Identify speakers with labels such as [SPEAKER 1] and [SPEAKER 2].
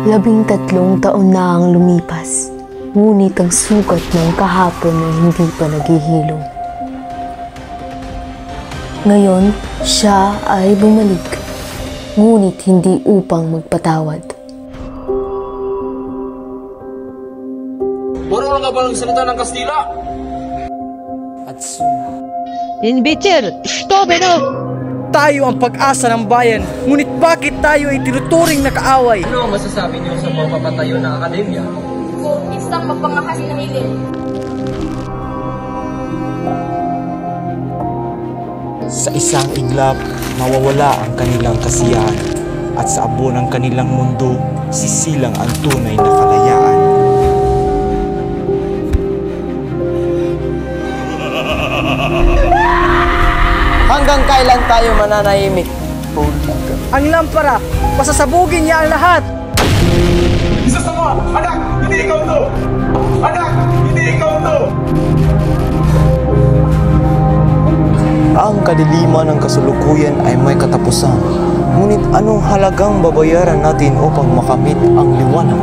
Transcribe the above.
[SPEAKER 1] 13 taon na ang lumipas, ngunit ang sugat ng kahapon ay hindi pa naghihilom. Ngayon, siya ay bumalik, ngunit hindi upang magpatawad.
[SPEAKER 2] Marunong ka ba ng salita ng Kastila?
[SPEAKER 3] Inbitir, stop no!
[SPEAKER 4] Tayo ang pag-asa ng bayan, ngunit bakit tayo ay tinuturing na kaaway?
[SPEAKER 2] Ano ang masasabi niyo sa pagpapatayo ng akademya?
[SPEAKER 5] Kung isang magpangakas ng higit.
[SPEAKER 6] Sa isang iglap, mawawala ang kanilang kasiyahan at sa abo ng kanilang mundo, sisilang ang tunay na kalayaan.
[SPEAKER 4] Hanggang kailan tayo mananahimik? Ang lampara, pasasabugin niya ang lahat!
[SPEAKER 2] Isa sa mga! Anak! Hindi ikaw to! Anak! Hindi ikaw to!
[SPEAKER 6] Ang kadiliman ng kasulukuyan ay may katapusan. Ngunit anong halagang babayaran natin upang makamit ang liwanag?